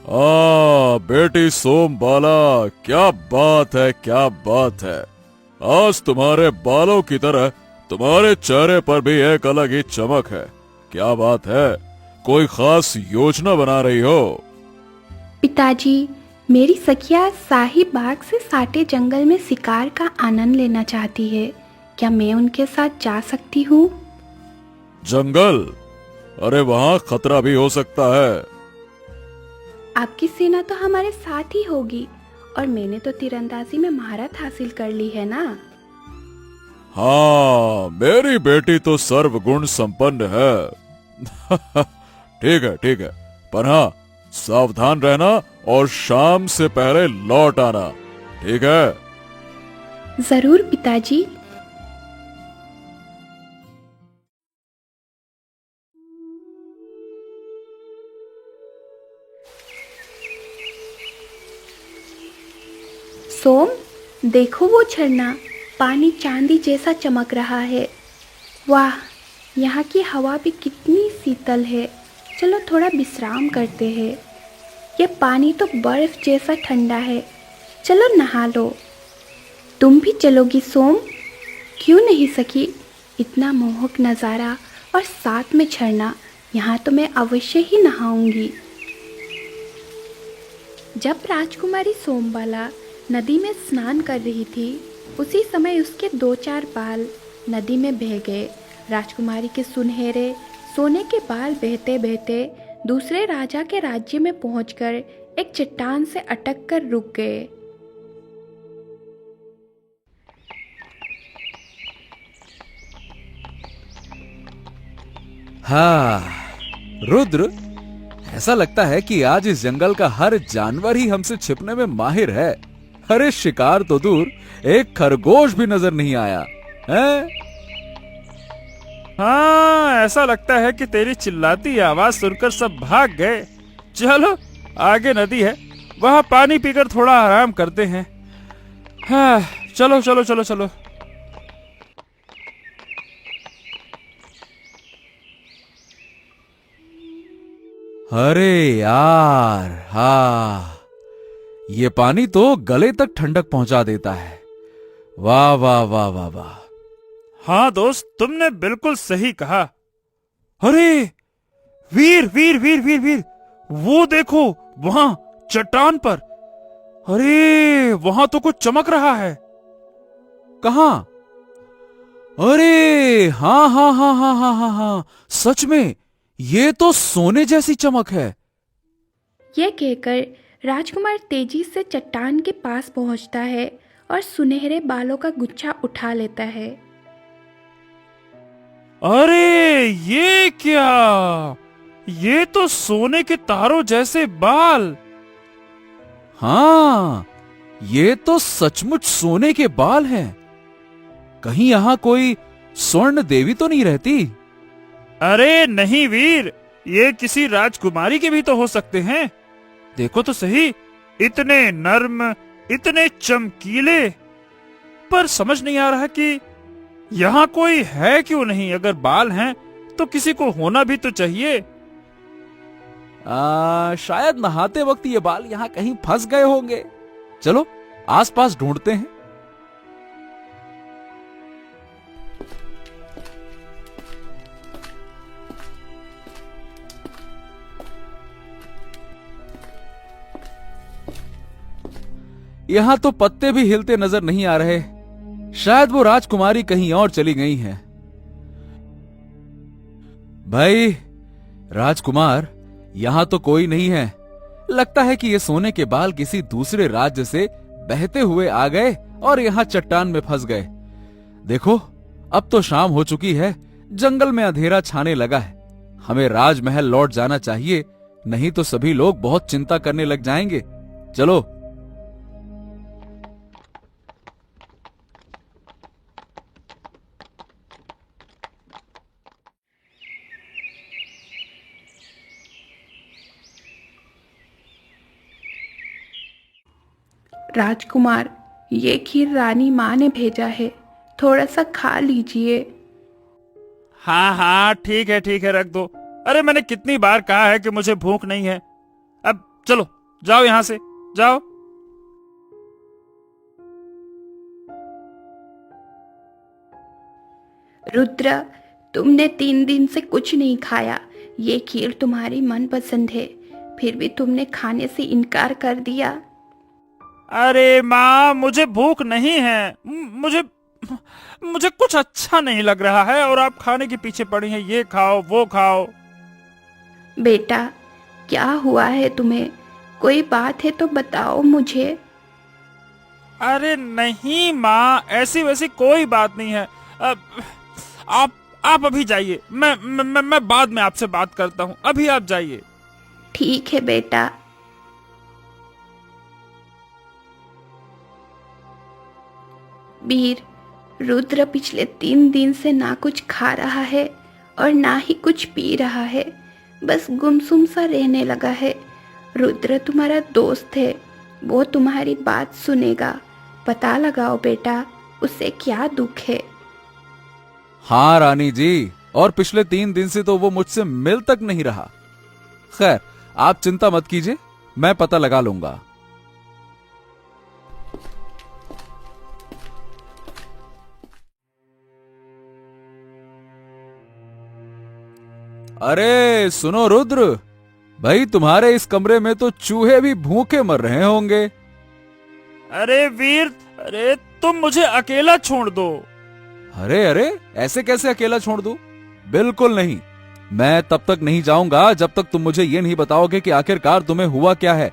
बेटी सोमबाला, क्या बात है, क्या बात है। आज तुम्हारे बालों की तरह तुम्हारे चेहरे पर भी एक अलग ही चमक है। क्या बात है, कोई खास योजना बना रही हो? पिताजी, मेरी सखिया शाही बाग से साटे जंगल में शिकार का आनंद लेना चाहती है। क्या मैं उनके साथ जा सकती हूँ? जंगल? अरे वहाँ खतरा भी हो सकता है। आपकी सेना तो हमारे साथ ही होगी और मैंने तो तीरंदाजी में महारत हासिल कर ली है ना। हाँ, मेरी बेटी तो सर्वगुण संपन्न है। ठीक है, ठीक है, पर हाँ, सावधान रहना और शाम से पहले लौट आना, ठीक है? जरूर पिताजी। सोम, देखो वो झरना, पानी चांदी जैसा चमक रहा है। वाह, यहाँ की हवा भी कितनी शीतल है। चलो थोड़ा विश्राम करते हैं। ये पानी तो बर्फ जैसा ठंडा है। चलो नहा लो। तुम भी चलोगी सोम? क्यों नहीं सखी? इतना मोहक नज़ारा और साथ में झरना, यहाँ तो मैं अवश्य ही नहाऊंगी। जब राजकुमारी सोमबाला नदी में स्नान कर रही थी, उसी समय उसके 2-4 बाल नदी में बह गए। राजकुमारी के सुनहरे सोने के बाल बहते बहते दूसरे राजा के राज्य में पहुंचकर एक चट्टान से अटक कर रुक गए। हाँ, रुद्र, ऐसा लगता है कि आज इस जंगल का हर जानवर ही हमसे छिपने में माहिर है। अरे शिकार तो दूर, एक खरगोश भी नजर नहीं आया है? हाँ, ऐसा लगता है कि तेरी चिल्लाती आवाज सुनकर सब भाग गए। चलो, आगे नदी है, वहां पानी पीकर थोड़ा आराम करते हैं। हाँ, चलो चलो चलो चलो। अरे यार, हाँ, ये पानी तो गले तक ठंडक पहुंचा देता है। वाह वाह वाह वाह वाह। हाँ दोस्त, तुमने बिल्कुल सही कहा। अरे वीर वीर वीर वीर वीर, वो देखो वहां चट्टान पर। अरे वहां तो कुछ चमक रहा है। कहाँ? अरे हाँ हाँ हाँ हाँ हाँ हाँ हाँ, सच में ये तो सोने जैसी चमक है। यह कहकर राजकुमार तेजी से चट्टान के पास पहुंचता है और सुनहरे बालों का गुच्छा उठा लेता है। अरे ये क्या? ये तो सोने के तारों जैसे बाल। हाँ, ये तो सचमुच सोने के बाल हैं। कहीं यहां कोई स्वर्ण देवी तो नहीं रहती? अरे नहीं वीर, ये किसी राजकुमारी के भी तो हो सकते हैं। देखो तो सही, इतने नर्म, इतने चमकीले। पर समझ नहीं आ रहा कि यहाँ कोई है क्यों नहीं। अगर बाल हैं तो किसी को होना भी तो चाहिए। शायद नहाते वक्त ये बाल यहां कहीं फंस गए होंगे। चलो आसपास ढूंढते हैं। यहां तो पत्ते भी हिलते नजर नहीं आ रहे। शायद वो राजकुमारी कहीं और चली गई हैं। भाई राजकुमार, यहां तो कोई नहीं है। लगता है कि ये सोने के बाल किसी दूसरे राज्य से बहते हुए आ गए और यहां चट्टान में फंस गए। देखो, अब तो शाम हो चुकी है, जंगल में अंधेरा छाने लगा है। हमें राजमहल लौट जाना चाहिए, नहीं तो सभी लोग बहुत चिंता करने लग जाएंगे। चलो। राजकुमार, ये खीर रानी माँ ने भेजा है, थोड़ा सा खा लीजिए। हाँ हाँ, ठीक है, रख दो। अरे मैंने कितनी बार कहा है कि मुझे भूख नहीं है। अब चलो जाओ यहां से, जाओ। रुद्र, तुमने 3 दिन से कुछ नहीं खाया। ये खीर तुम्हारी मनपसंद है, फिर भी तुमने खाने से इनकार कर दिया। अरे माँ, मुझे भूख नहीं है। मुझे मुझे कुछ अच्छा नहीं लग रहा है और आप खाने के पीछे पड़ी हैं, ये खाओ वो खाओ। बेटा, क्या हुआ है तुम्हें? कोई बात है तो बताओ मुझे। अरे नहीं माँ, ऐसी वैसी कोई बात नहीं है। आप अभी जाइए, मैं बाद में आपसे बात करता हूँ, अभी आप जाइए। ठीक है बेटा। वीर, रुद्र पिछले 3 दिन से ना कुछ खा रहा है और ना ही कुछ पी रहा है, बस गुमसुम सा रहने लगा है। रुद्र तुम्हारा दोस्त है, वो तुम्हारी बात सुनेगा। पता लगाओ बेटा, उसे क्या दुख है। हाँ रानी जी, और पिछले 3 दिन से तो वो मुझसे मिल तक नहीं रहा। खैर, आप चिंता मत कीजिए, मैं पता लगा लूंगा। अरे सुनो रुद्र भाई, तुम्हारे इस कमरे में तो चूहे भी भूखे मर रहे होंगे। अरे वीर, अरे तुम मुझे अकेला छोड़ दो। अरे अरे, ऐसे कैसे अकेला छोड़ दूं? बिल्कुल नहीं, मैं तब तक नहीं जाऊंगा जब तक तुम मुझे ये नहीं बताओगे कि आखिरकार तुम्हें हुआ क्या है।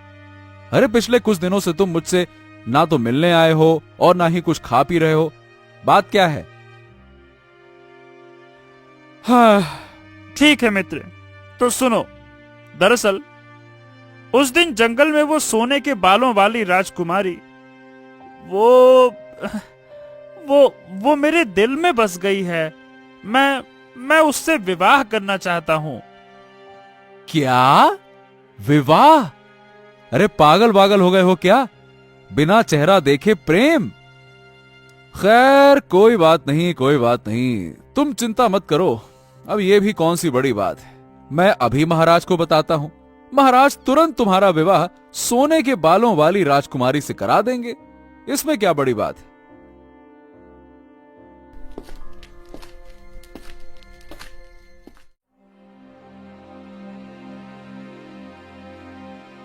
अरे पिछले कुछ दिनों से तुम मुझसे ना तो मिलने आए हो और ना ही कुछ खा पी रहे हो। बात क्या है? हाँ ठीक है मित्र, तो सुनो। दरअसल उस दिन जंगल में वो सोने के बालों वाली राजकुमारी, वो मेरे दिल में बस गई है। मैं उससे विवाह करना चाहता हूं। क्या? विवाह? अरे पागल पागल हो गए हो क्या? बिना चेहरा देखे प्रेम? खैर कोई बात नहीं, कोई बात नहीं, तुम चिंता मत करो। अब ये भी कौन सी बड़ी बात है, मैं अभी महाराज को बताता हूं। महाराज तुरंत तुम्हारा विवाह सोने के बालों वाली राजकुमारी से करा देंगे, इसमें क्या बड़ी बात है।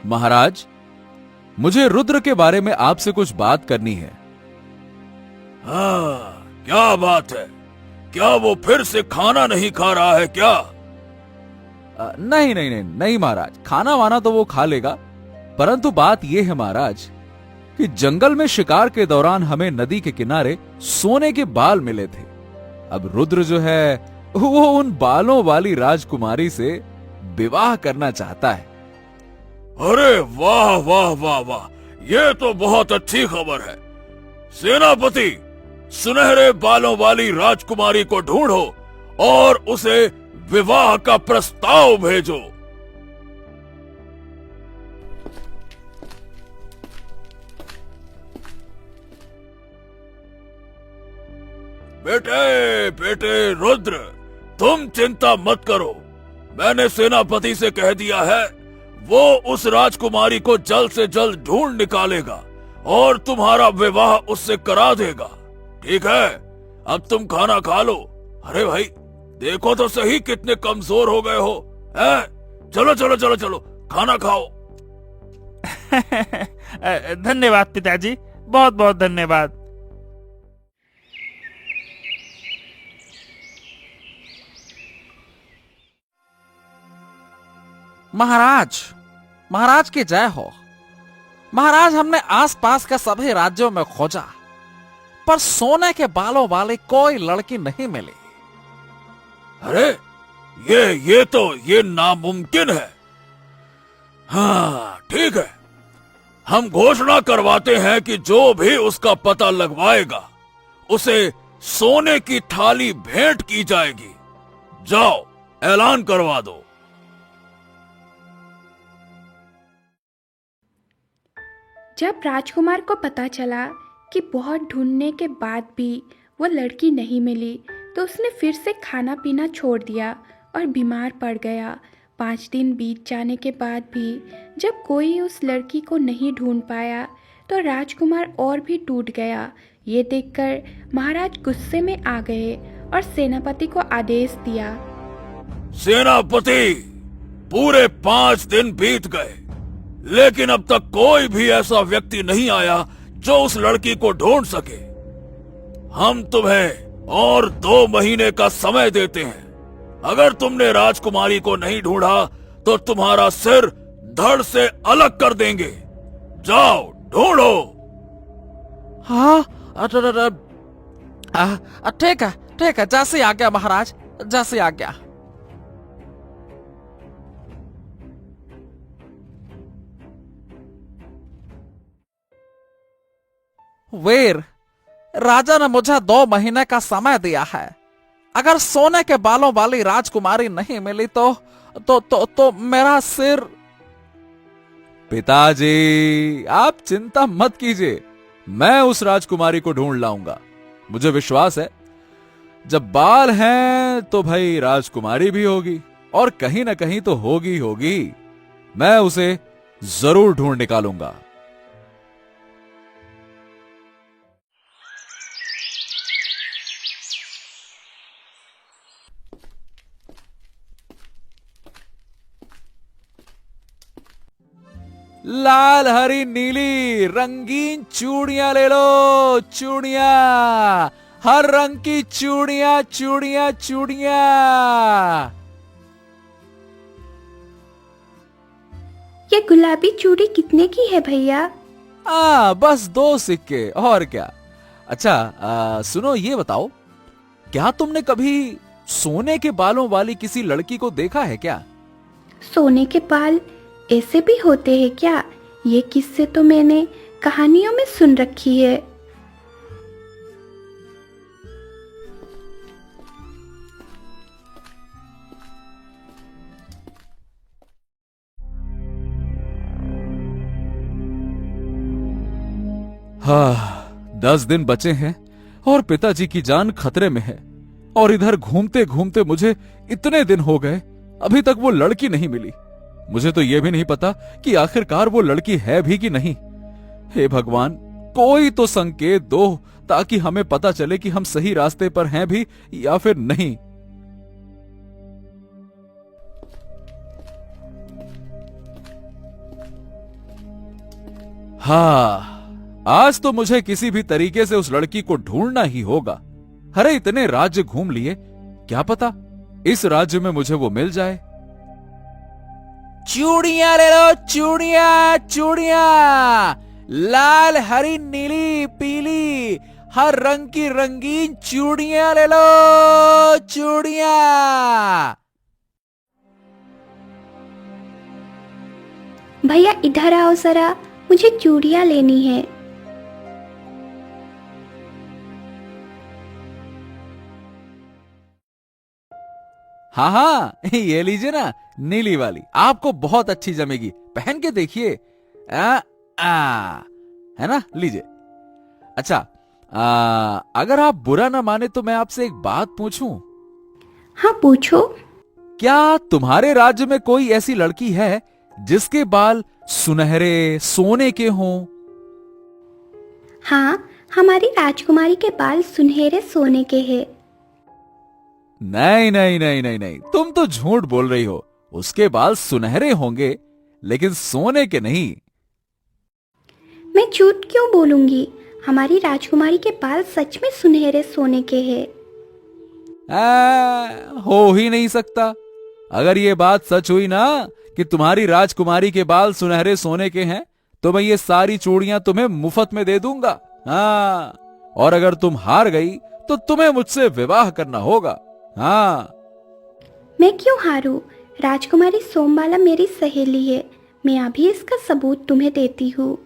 महाराज, मुझे रुद्र के बारे में आपसे कुछ बात करनी है। हाँ, क्या बात है? क्या वो फिर से खाना नहीं खा रहा है क्या? नहीं नहीं नहीं नहीं महाराज, खाना वाना तो वो खा लेगा, परंतु बात यह है महाराज कि जंगल में शिकार के दौरान हमें नदी के किनारे सोने के बाल मिले थे। अब रुद्र जो है वो उन बालों वाली राजकुमारी से विवाह करना चाहता है। अरे वाह वाह वाह वाह, ये तो बहुत अच्छी खबर है। सेनापति, सुनहरे बालों वाली राजकुमारी को ढूंढो और उसे विवाह का प्रस्ताव भेजो। बेटे बेटे रुद्र, तुम चिंता मत करो, मैंने सेनापति से कह दिया है, वो उस राजकुमारी को जल्द से जल्द ढूंढ निकालेगा और तुम्हारा विवाह उससे करा देगा। ठीक है, अब तुम खाना खा लो। अरे भाई, देखो तो सही कितने कमजोर हो गए हो, हैं? चलो चलो चलो चलो, खाना खाओ। धन्यवाद पिताजी, बहुत बहुत धन्यवाद। महाराज, महाराज की जय हो। महाराज, हमने आसपास के सभी राज्यों में खोजा, पर सोने के बालों वाली कोई लड़की नहीं मिली। अरे ये नामुमकिन है। हाँ ठीक है, हम घोषणा करवाते हैं कि जो भी उसका पता लगवाएगा उसे सोने की थाली भेंट की जाएगी। जाओ, ऐलान करवा दो। जब राजकुमार को पता चला कि बहुत ढूंढने के बाद भी वो लड़की नहीं मिली, तो उसने फिर से खाना पीना छोड़ दिया और बीमार पड़ गया। 5 दिन बीत जाने के बाद भी जब कोई उस लड़की को नहीं ढूंढ पाया तो राजकुमार और भी टूट गया। ये देखकर महाराज गुस्से में आ गए और सेनापति को आदेश दिया। सेनापति, पूरे 5 दिन बीत गए, लेकिन अब तक कोई भी ऐसा व्यक्ति नहीं आया जो उस लड़की को ढूंढ सके। हम तुम्हें और 2 महीने का समय देते हैं। अगर तुमने राजकुमारी को नहीं ढूंढा तो तुम्हारा सिर धड़ से अलग कर देंगे। जाओ ढूंढो। हाँ, ठीक है, जैसे आ गया महाराज, जैसे आ गया। वीर, राजा ने मुझे 2 महीने का समय दिया है। अगर सोने के बालों वाली राजकुमारी नहीं मिली तो मेरा सिर। पिताजी, आप चिंता मत कीजिए, मैं उस राजकुमारी को ढूंढ लाऊंगा। मुझे विश्वास है, जब बाल हैं तो भाई राजकुमारी भी होगी, और कहीं ना कहीं तो होगी होगी। मैं उसे जरूर ढूंढ निकालूंगा। लाल हरी नीली रंगीन चूड़ियां ले लो, चूड़ियां, हर रंग की चूड़ियां, चूड़ियां, चूड़ियां। ये गुलाबी चूड़ी कितने की है भैया? बस 2 सिक्के, और क्या। अच्छा, सुनो, ये बताओ, क्या तुमने कभी सोने के बालों वाली किसी लड़की को देखा है क्या? सोने के बाल ऐसे भी होते हैं क्या? ये किस्से तो मैंने कहानियों में सुन रखी है। हाँ, 10 दिन बचे हैं और पिताजी की जान खतरे में है, और इधर घूमते घूमते मुझे इतने दिन हो गए, अभी तक वो लड़की नहीं मिली। मुझे तो यह भी नहीं पता कि आखिरकार वो लड़की है भी कि नहीं। हे भगवान, कोई तो संकेत दो ताकि हमें पता चले कि हम सही रास्ते पर हैं भी या फिर नहीं। हाँ, आज तो मुझे किसी भी तरीके से उस लड़की को ढूंढना ही होगा। अरे इतने राज्य घूम लिए, क्या पता इस राज्य में मुझे वो मिल जाए। चूड़ियां ले लो, चूड़ियां, चूड़ियां, लाल हरी नीली पीली हर रंग की रंगीन चूड़ियां ले लो, चूड़ियां। भैया इधर आओ जरा, मुझे चूड़ियां लेनी है। हाँ हाँ, ये लीजिए ना, नीली वाली आपको बहुत अच्छी जमेगी, पहन के देखिए। है ना, लीजिए। अच्छा, अगर आप बुरा ना माने तो मैं आपसे एक बात पूछूं? हाँ पूछो। क्या तुम्हारे राज्य में कोई ऐसी लड़की है जिसके बाल सुनहरे सोने के हों? हाँ, हमारी राजकुमारी के बाल सुनहरे सोने के हैं। नहीं नहीं नहीं नहीं नहीं, तुम तो झूठ बोल रही हो। उसके बाल सुनहरे होंगे लेकिन सोने के नहीं। मैं झूठ क्यों बोलूंगी? हमारी राजकुमारी के बाल सच में सुनहरे सोने के हैं। हो ही नहीं सकता। अगर ये बात सच हुई ना कि तुम्हारी राजकुमारी के बाल सुनहरे सोने के हैं, तो मैं ये सारी चूड़ियां तुम्हें मुफ्त में दे दूंगा। हाँ, और अगर तुम हार गई तो तुम्हें मुझसे विवाह करना होगा। हाँ। मैं क्यों हारूं? राजकुमारी सोमबाला मेरी सहेली है। मैं अभी इसका सबूत तुम्हें देती हूँ।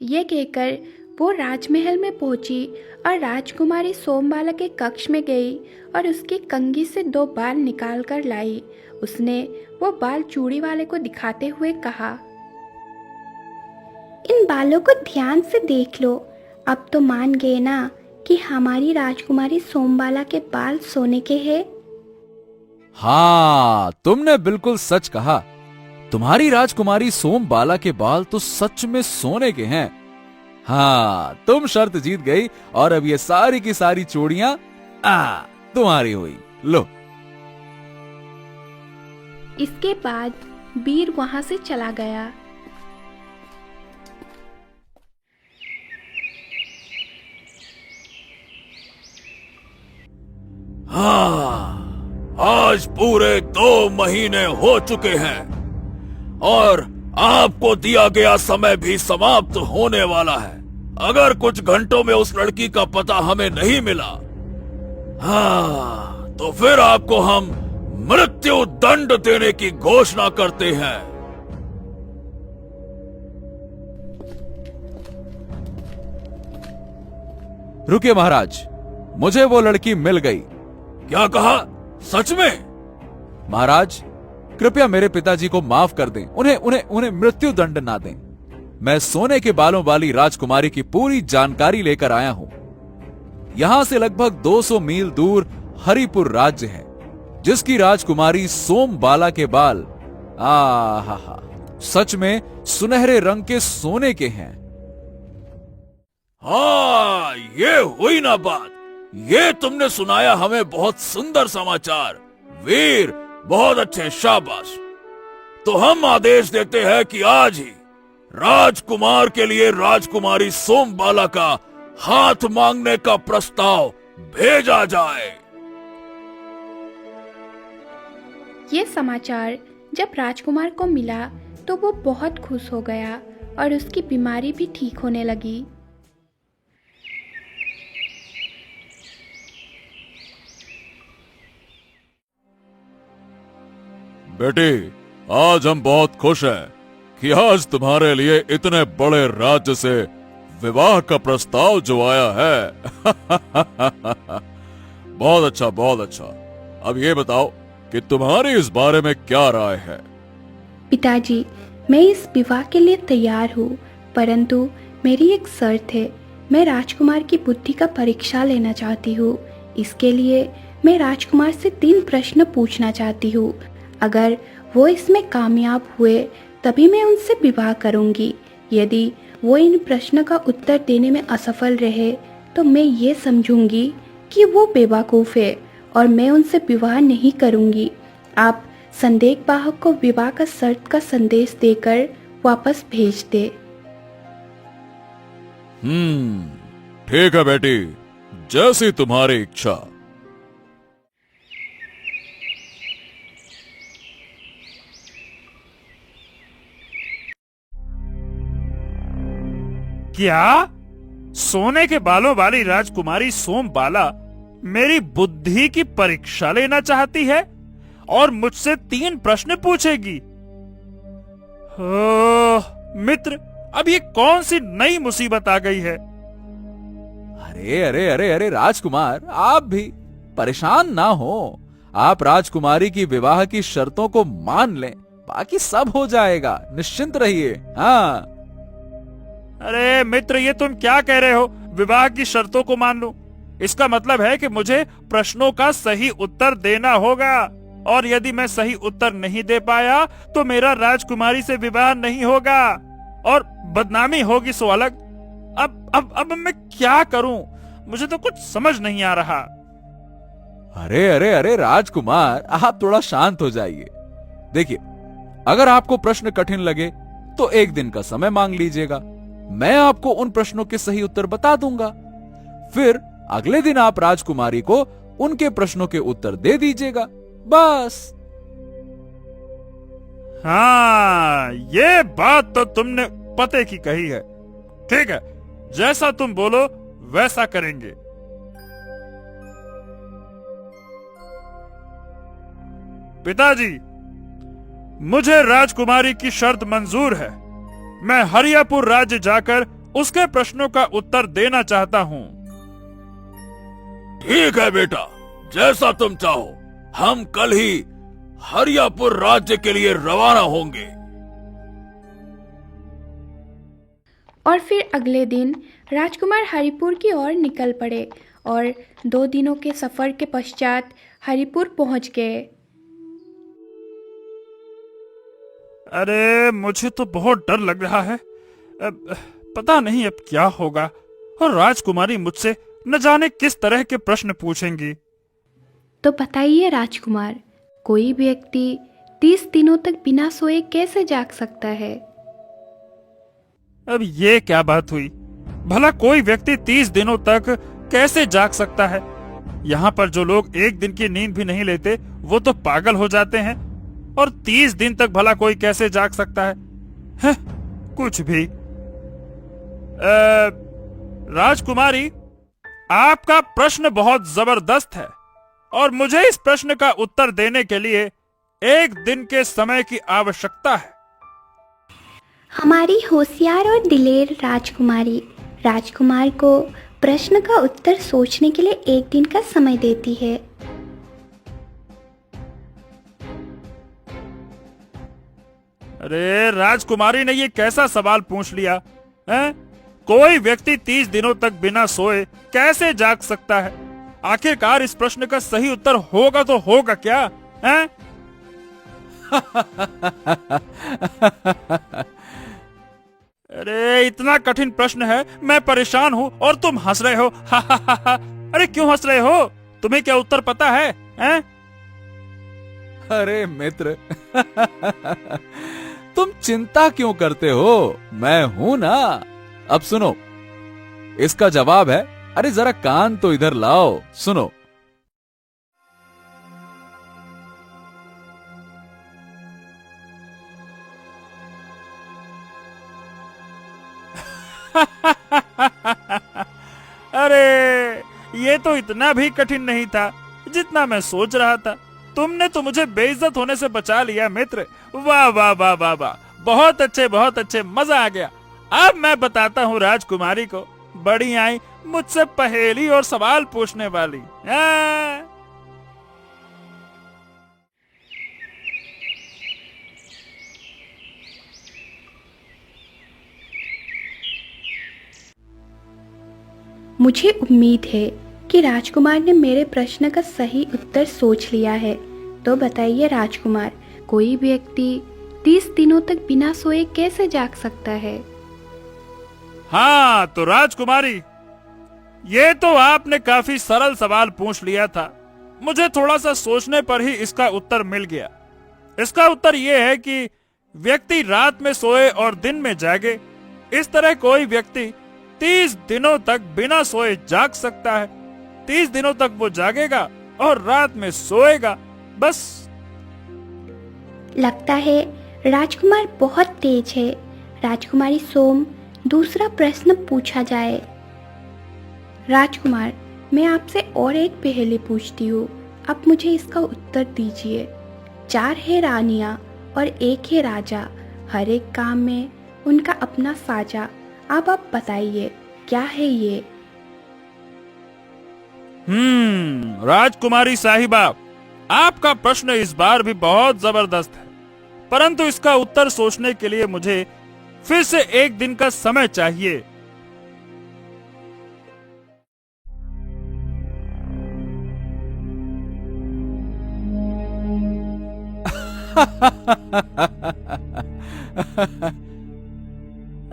ये कहकर वो राजमहल में पहुंची और राजकुमारी सोमबाला के कक्ष में गई और उसकी कंघी से 2 बाल निकाल कर लाई। उसने वो बाल चूड़ी वाले को दिखाते हुए कहा, इन बालों को ध्यान से देख लो। अब तो मान गए ना कि हमारी राजकुमारी सोमबाला के बाल सोने के हैं। हाँ, तुमने बिल्कुल सच कहा। तुम्हारी राजकुमारी सोमबाला के बाल तो सच में सोने के हैं। हाँ, तुम शर्त जीत गई और अब ये सारी की सारी चूड़ियां तुम्हारी हुई। लो। इसके बाद वीर वहां से चला गया। हाँ, आज पूरे 2 महीने हो चुके हैं और आपको दिया गया समय भी समाप्त होने वाला है। अगर कुछ घंटों में उस लड़की का पता हमें नहीं मिला, हाँ, तो फिर आपको हम मृत्यु दंड देने की घोषणा करते हैं। रुकिए महाराज, मुझे वो लड़की मिल गई। क्या कहा? सच में? महाराज, कृपया मेरे पिताजी को माफ कर दें। उन्हें उन्हें उन्हें मृत्यु दंड ना दें। मैं सोने के बालों वाली राजकुमारी की पूरी जानकारी लेकर आया हूं। यहां से लगभग 200 मील दूर हरिपुर राज्य है, जिसकी राजकुमारी सोमबाला के बाल हा सच में सुनहरे रंग के सोने के हैं। हाँ, ये हुई ना बात। ये तुमने सुनाया हमें बहुत सुंदर समाचार। वीर, बहुत अच्छे, शाबाश। तो हम आदेश देते हैं कि आज ही राजकुमार के लिए राजकुमारी सोमबाला का हाथ मांगने का प्रस्ताव भेजा जाए। ये समाचार जब राजकुमार को मिला तो वो बहुत खुश हो गया और उसकी बीमारी भी ठीक होने लगी। बेटी, आज हम बहुत खुश हैं कि आज तुम्हारे लिए इतने बड़े राज्य से विवाह का प्रस्ताव जो आया है। बहुत अच्छा, बहुत अच्छा। अब ये बताओ कि तुम्हारी इस बारे में क्या राय है? पिताजी, मैं इस विवाह के लिए तैयार हूँ, परंतु मेरी एक शर्त है। मैं राजकुमार की बुद्धि का परीक्षा लेना चाहती हूँ। इसके लिए मैं राजकुमार से 3 प्रश्न पूछना चाहती हूँ। अगर वो इसमें कामयाब हुए तभी मैं उनसे विवाह करूँगी। यदि वो इन प्रश्नों का उत्तर देने में असफल रहे तो मैं ये समझूंगी कि वो बेवकूफ़ है और मैं उनसे विवाह नहीं करूँगी। आप संदेशवाहक को विवाह का शर्त का संदेश देकर वापस भेज दे। ठीक है बेटी, जैसी तुम्हारी इच्छा। क्या? सोने के बालों वाली राजकुमारी सोमबाला मेरी बुद्धि की परीक्षा लेना चाहती है और मुझसे 3 प्रश्न पूछेगी? मित्र, अब ये कौन सी नई मुसीबत आ गई है? अरे अरे अरे अरे राजकुमार, आप भी परेशान ना हो। आप राजकुमारी की विवाह की शर्तों को मान लें, बाकी सब हो जाएगा। निश्चिंत रहिए। हाँ। अरे मित्र, ये तुम क्या कह रहे हो? विवाह की शर्तों को मान लूं? इसका मतलब है कि मुझे प्रश्नों का सही उत्तर देना होगा, और यदि मैं सही उत्तर नहीं दे पाया तो मेरा राजकुमारी से विवाह नहीं होगा और बदनामी होगी सो अलग। अब मैं क्या करूं? मुझे तो कुछ समझ नहीं आ रहा। अरे अरे अरे राजकुमार, आप थोड़ा शांत हो जाइए। देखिए, अगर आपको प्रश्न कठिन लगे तो 1 दिन का समय मांग लीजिएगा। मैं आपको उन प्रश्नों के सही उत्तर बता दूंगा। फिर अगले दिन आप राजकुमारी को उनके प्रश्नों के उत्तर दे दीजिएगा, बस। हाँ, ये बात तो तुमने पते की कही है। ठीक है, जैसा तुम बोलो वैसा करेंगे। पिताजी, मुझे राजकुमारी की शर्त मंजूर है। मैं हरियापुर राज्य जाकर उसके प्रश्नों का उत्तर देना चाहता हूँ। ठीक है बेटा, जैसा तुम चाहो। हम कल ही हरियापुर राज्य के लिए रवाना होंगे। और फिर अगले दिन राजकुमार हरिपुर की ओर निकल पड़े और 2 दिनों के सफर के पश्चात हरिपुर पहुंच गए। अरे मुझे तो बहुत डर लग रहा है। पता नहीं अब क्या होगा, और राजकुमारी मुझसे न जाने किस तरह के प्रश्न पूछेंगी। तो बताइए राजकुमार, कोई व्यक्ति 30 दिनों तक बिना सोए कैसे जाग सकता है? अब ये क्या बात हुई? भला कोई व्यक्ति 30 दिनों तक कैसे जाग सकता है? यहाँ पर जो लोग एक दिन की नींद भी नहीं लेते वो तो पागल हो जाते हैं, और 30 दिन तक भला कोई कैसे जाग सकता है? हैं? कुछ भी। राजकुमारी, आपका प्रश्न बहुत जबरदस्त है, और मुझे इस प्रश्न का उत्तर देने के लिए 1 दिन के समय की आवश्यकता है। हमारी होशियार और दिलेर राजकुमारी राजकुमार को प्रश्न का उत्तर सोचने के लिए 1 दिन का समय देती है। अरे राजकुमारी ने ये कैसा सवाल पूछ लिया है? कोई व्यक्ति 30 दिनों तक बिना सोए कैसे जाग सकता है? आखिरकार इस प्रश्न का सही उत्तर होगा तो होगा क्या है? अरे इतना कठिन प्रश्न है, मैं परेशान हूँ और तुम हंस रहे हो। अरे क्यों हंस रहे हो? तुम्हें क्या उत्तर पता है? अरे मित्र, तुम चिंता क्यों करते हो? मैं हूं ना। अब सुनो, इसका जवाब है, अरे जरा कान तो इधर लाओ, सुनो। अरे ये तो इतना भी कठिन नहीं था जितना मैं सोच रहा था। तुमने तो मुझे बेइज्जत होने से बचा लिया मित्र। वाह वाह वाह वाह वाह, बहुत अच्छे बहुत अच्छे, मजा आ गया। अब मैं बताता हूँ राजकुमारी को, बड़ी आई मुझसे पहेली और सवाल पूछने वाली। मुझे उम्मीद है कि राजकुमार ने मेरे प्रश्न का सही उत्तर सोच लिया है। तो बताइए राजकुमार, कोई व्यक्ति 30 दिनों तक बिना सोए कैसे जाग सकता है? हाँ तो राजकुमारी, ये तो आपने काफी सरल सवाल पूछ लिया था। मुझे थोड़ा सा सोचने पर ही इसका उत्तर मिल गया। इसका उत्तर ये है कि व्यक्ति रात में सोए और दिन में जागे। इस तरह कोई व्यक्ति 30 दिनों तक बिना सोए जाग सकता है। 30 दिनों तक वो जागेगा और रात में सोएगा, बस। लगता है राजकुमार बहुत तेज है। राजकुमारी सोम, दूसरा प्रश्न पूछा जाए। राजकुमार, मैं आपसे और एक पहेली पूछती हूँ, अब मुझे इसका उत्तर दीजिए। 4 है रानियां और 1 है राजा, हर एक काम में उनका अपना साजा। अब आप बताइए क्या है ये? राजकुमारी साहिबा, आपका प्रश्न इस बार भी बहुत जबरदस्त है, परंतु इसका उत्तर सोचने के लिए मुझे फिर से 1 दिन का समय चाहिए।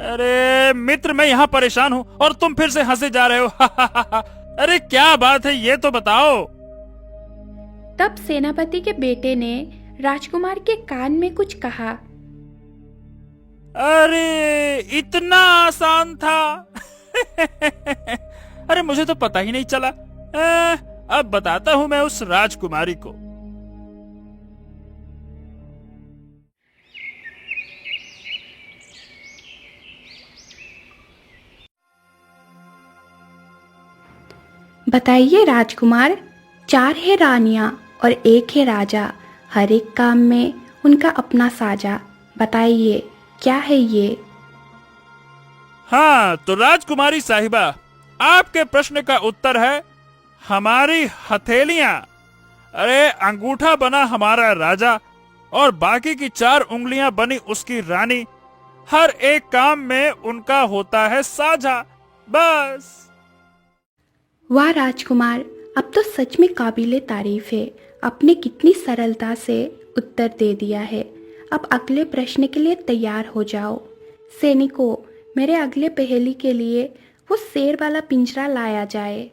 अरे मित्र, मैं यहाँ परेशान हूँ और तुम फिर से हंसे जा रहे हो। अरे क्या बात है, ये तो बताओ। तब सेनापति के बेटे ने राजकुमार के कान में कुछ कहा। अरे इतना आसान था। अरे मुझे तो पता ही नहीं चला। अब बताता हूँ मैं उस राजकुमारी को। बताइए राजकुमार, 4 है रानियां और 1 है राजा, हर एक काम में उनका अपना साजा। बताइए क्या है ये? हाँ तो राजकुमारी साहिबा, आपके प्रश्न का उत्तर है हमारी हथेलियां। अरे अंगूठा बना हमारा राजा और बाकी की 4 उंगलियां बनी उसकी रानी। हर एक काम में उनका होता है साझा, बस। वाह राजकुमार, अब तो सच में काबिले तारीफ है। आपने कितनी सरलता से उत्तर दे दिया है। अब अगले प्रश्न के लिए तैयार हो जाओ। सैनिकों, मेरे अगले पहेली के लिए वो शेर वाला पिंजरा लाया जाए।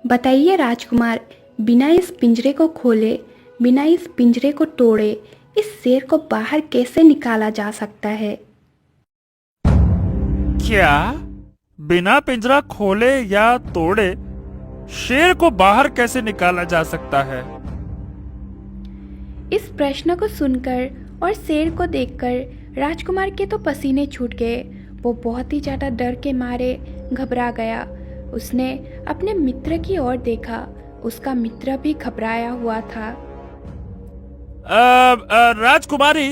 बताइए राजकुमार, बिना इस पिंजरे को खोले, बिना इस पिंजरे को तोड़े, इस शेर को बाहर कैसे निकाला जा सकता है? क्या बिना पिंजरा खोले या तोड़े शेर को बाहर कैसे निकाला जा सकता है? इस प्रश्न को सुनकर और शेर को देखकर राजकुमार के तो पसीने छूट गए। वो बहुत ही ज्यादा डर के मारे घबरा गया। उसने अपने मित्र की ओर देखा। उसका मित्र भी घबराया हुआ था। राजकुमारी,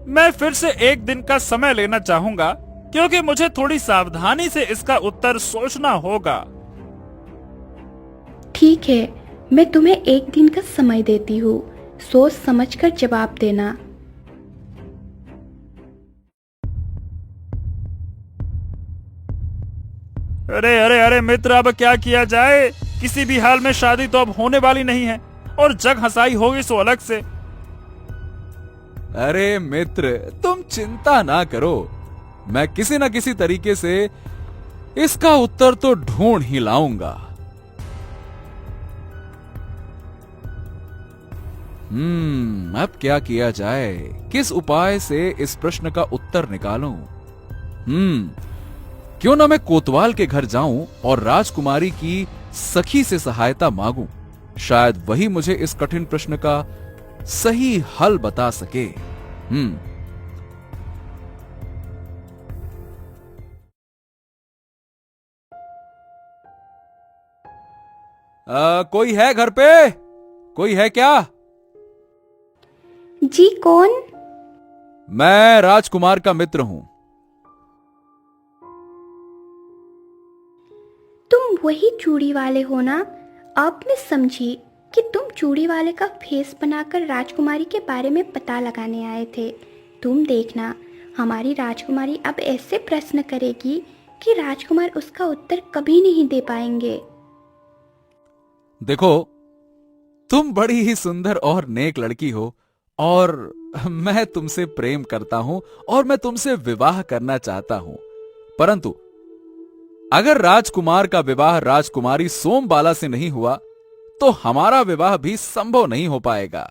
मैं फिर से एक दिन का समय लेना चाहूंगा, क्योंकि मुझे थोड़ी सावधानी से इसका उत्तर सोचना होगा। ठीक है, मैं तुम्हें एक दिन का समय देती हूँ। सोच समझकर जवाब देना। अरे अरे अरे मित्र, अब क्या किया जाए? किसी भी हाल में शादी तो अब होने वाली नहीं है, और जग हंसाई होगी सो अलग से। अरे मित्र, तुम चिंता ना करो, मैं किसी न किसी तरीके से इसका उत्तर तो ढूंढ ही लाऊंगा। अब क्या किया जाए? किस उपाय से इस प्रश्न का उत्तर निकालूं? क्यों ना मैं कोतवाल के घर जाऊं और राजकुमारी की सखी से सहायता मांगूं। शायद वही मुझे इस कठिन प्रश्न का सही हल बता सके। कोई है घर पे? कोई है क्या? जी, कौन? मैं राजकुमार का मित्र हूं। तुम वही चूड़ी वाले हो ना? अब मैं समझी कि तुम चूड़ी वाले का फेस बनाकर राजकुमारी के बारे में पता लगाने आए थे। तुम देखना, हमारी राजकुमारी अब ऐसे प्रश्न करेगी कि राजकुमार उसका उत्तर कभी नहीं दे पाएंगे। देखो, तुम बड़ी ही सुंदर और नेक लड़की हो, और मैं तुमसे प्रेम करता हूं और मैं तुमसे विवाह करना चाहता हूं। परंतु अगर राजकुमार का विवाह राजकुमारी सोमबाला से नहीं हुआ तो हमारा विवाह भी संभव नहीं हो पाएगा।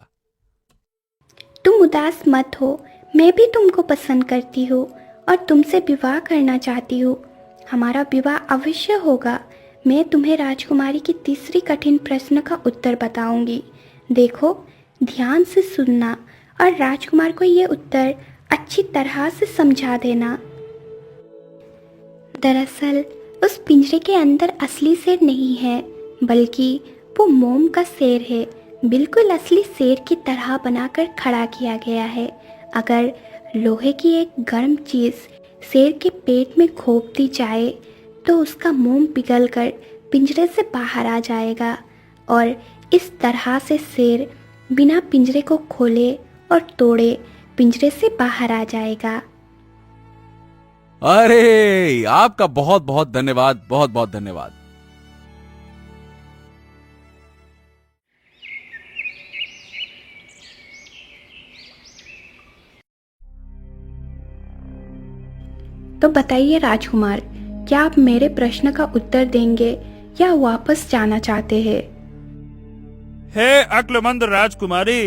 तुम उदास मत हो, मैं भी तुमको पसंद करती हूँ और तुमसे विवाह करना चाहती हूँ। हमारा विवाह अवश्य होगा। मैं तुम्हें राजकुमारी की तीसरी कठिन प्रश्न का उत्तर बताऊंगी। देखो, ध्यान से सुनना और राजकुमार को ये उत्तर अच्छी तरह से समझा देना। दरअसल उस पिंजरे के अंदर असली शेर नहीं है, बल्कि वो मोम का शेर है। बिल्कुल असली शेर की तरह बनाकर खड़ा किया गया है। अगर लोहे की एक गर्म चीज़ शेर के पेट में घोंप दी जाए तो उसका मोम पिघलकर पिंजरे से बाहर आ जाएगा, और इस तरह से शेर बिना पिंजरे को खोले और तोड़े पिंजरे से बाहर आ जाएगा। अरे, आपका बहुत बहुत धन्यवाद, बहुत बहुत धन्यवाद। तो बताइए राजकुमार, क्या आप मेरे प्रश्न का उत्तर देंगे या वापस जाना चाहते हैं? हे अक्लमंद राजकुमारी,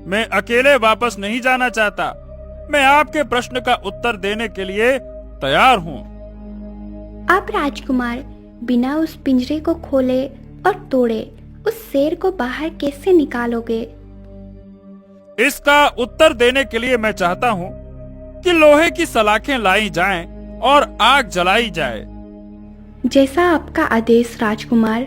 मैं अकेले वापस नहीं जाना चाहता। मैं आपके प्रश्न का उत्तर देने के लिए तैयार हूँ। आप राजकुमार बिना उस पिंजरे को खोले और तोड़े उस शेर को बाहर कैसे निकालोगे? इसका उत्तर देने के लिए मैं चाहता हूँ कि लोहे की सलाखें लाई जाएं और आग जलाई जाए। जैसा आपका आदेश राजकुमार।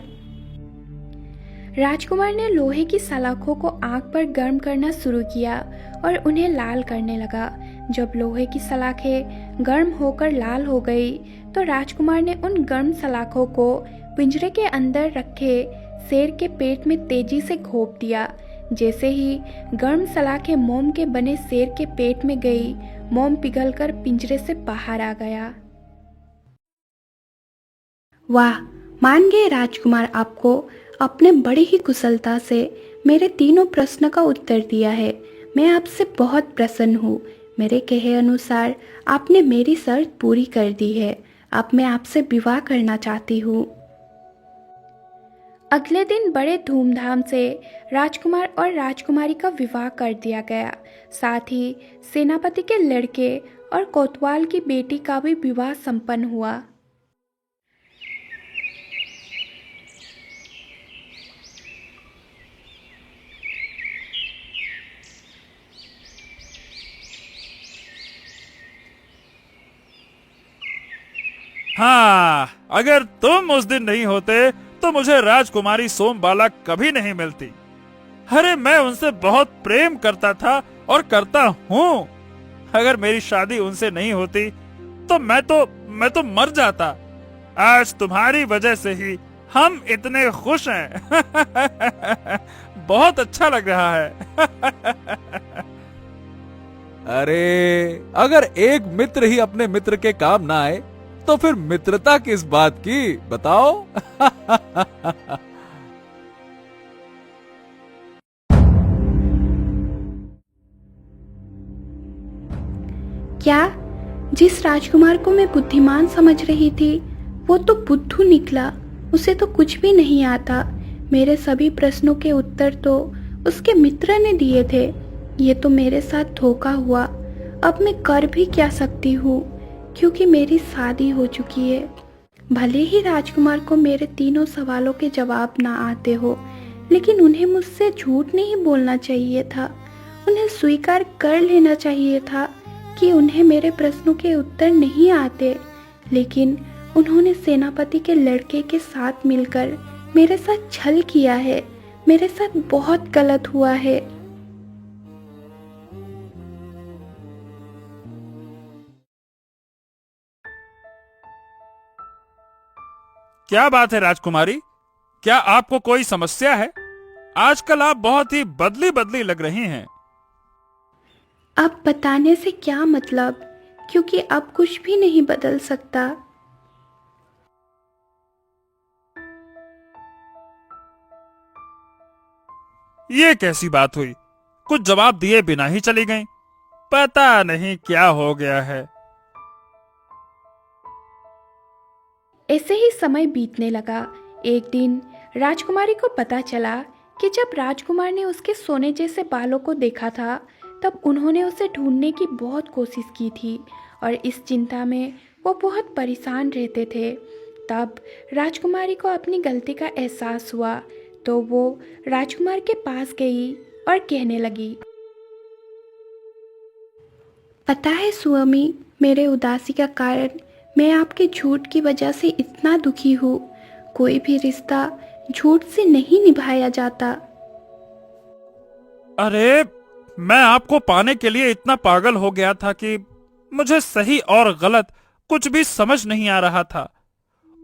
राजकुमार ने लोहे की सलाखों को आग पर गर्म करना शुरू किया और उन्हें लाल करने लगा। जब लोहे की सलाखें गर्म होकर लाल हो गई तो राजकुमार ने उन गर्म सलाखों को पिंजरे के अंदर रखे शेर के पेट में तेजी से घोंप दिया। जैसे ही गर्म सलाखें मोम के बने शेर के पेट में गई, मोम पिघलकर पिंजरे से बाहर आ गया। वाह, मान गए राजकुमार आपको। आपने बड़ी ही कुशलता से मेरे तीनों प्रश्न का उत्तर दिया है। मैं आपसे बहुत प्रसन्न हूँ। मेरे कहे अनुसार आपने मेरी शर्त पूरी कर दी है। अब मैं आपसे विवाह करना चाहती हूँ। अगले दिन बड़े धूमधाम से राजकुमार और राजकुमारी का विवाह कर दिया गया। साथ ही सेनापति के लड़के और कोतवाल की बेटी का भी विवाह संपन्न हुआ। हाँ, अगर तुम उस दिन नहीं होते तो मुझे राजकुमारी सोमबाला कभी नहीं मिलती। अरे मैं उनसे बहुत प्रेम करता था और करता हूँ। अगर मेरी शादी उनसे नहीं होती तो मैं तो मर जाता। आज तुम्हारी वजह से ही हम इतने खुश हैं। बहुत अच्छा लग रहा है। अरे अगर एक मित्र ही अपने मित्र के काम ना आए तो फिर मित्रता किस बात की, बताओ। क्या? जिस राजकुमार को मैं बुद्धिमान समझ रही थी वो तो बुद्धू निकला। उसे तो कुछ भी नहीं आता। मेरे सभी प्रश्नों के उत्तर तो उसके मित्र ने दिए थे। ये तो मेरे साथ धोखा हुआ। अब मैं कर भी क्या सकती हूँ, क्योंकि मेरी शादी हो चुकी है। भले ही राजकुमार को मेरे तीनों सवालों के जवाब ना आते हो, लेकिन उन्हें मुझसे झूठ नहीं बोलना चाहिए था। उन्हें स्वीकार कर लेना चाहिए था कि उन्हें मेरे प्रश्नों के उत्तर नहीं आते। लेकिन उन्होंने सेनापति के लड़के के साथ मिलकर मेरे साथ छल किया है। मेरे साथ बहुत गलत हुआ है। क्या बात है राजकुमारी, क्या आपको कोई समस्या है? आजकल आप बहुत ही बदली बदली लग रही हैं। अब बताने से क्या मतलब, क्योंकि अब कुछ भी नहीं बदल सकता। ये कैसी बात हुई? कुछ जवाब दिए बिना ही चली गईं। पता नहीं क्या हो गया है। ऐसे ही समय बीतने लगा। एक दिन राजकुमारी को पता चला कि जब राजकुमार ने उसके सोने जैसे बालों को देखा था, तब उन्होंने उसे ढूंढने की बहुत कोशिश की थी और इस चिंता में वो बहुत परेशान रहते थे। तब राजकुमारी को अपनी गलती का एहसास हुआ, तो वो राजकुमार के पास गई और कहने लगी, पता है स्वामी, मेरे उदासी का कारण मैं आपके झूठ की वजह से इतना दुखी हूँ। कोई भी रिश्ता झूठ से नहीं निभाया जाता। अरे मैं आपको पाने के लिए इतना पागल हो गया था कि मुझे सही और गलत कुछ भी समझ नहीं आ रहा था।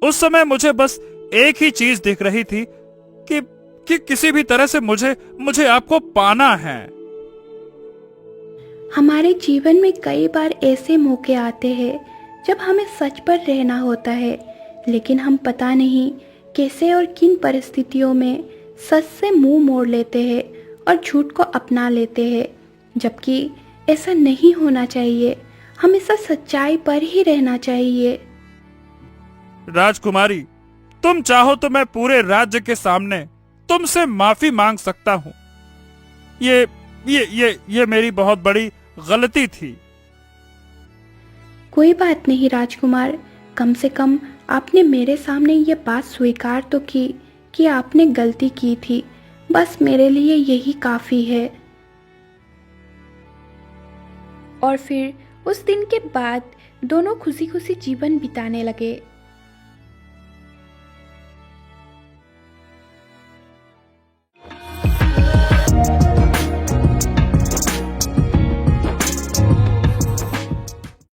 उस समय मुझे बस एक ही चीज दिख रही थी कि किसी भी तरह से मुझे आपको पाना है। हमारे जीवन में कई बार ऐसे मौके आते हैं जब हमें सच पर रहना होता है, लेकिन हम पता नहीं कैसे और किन परिस्थितियों में सच से मुंह मोड़ लेते हैं और झूठ को अपना लेते हैं, जबकि ऐसा नहीं होना चाहिए। हमेशा सच्चाई पर ही रहना चाहिए। राजकुमारी, तुम चाहो तो मैं पूरे राज्य के सामने तुमसे माफी मांग सकता हूँ। ये मेरी बहुत बड़ी गलती थी। कोई बात नहीं राजकुमार, कम से कम आपने मेरे सामने ये बात स्वीकार तो की कि आपने गलती की थी। बस मेरे लिए यही काफी है। और फिर उस दिन के बाद दोनों खुशी खुशी जीवन बिताने लगे।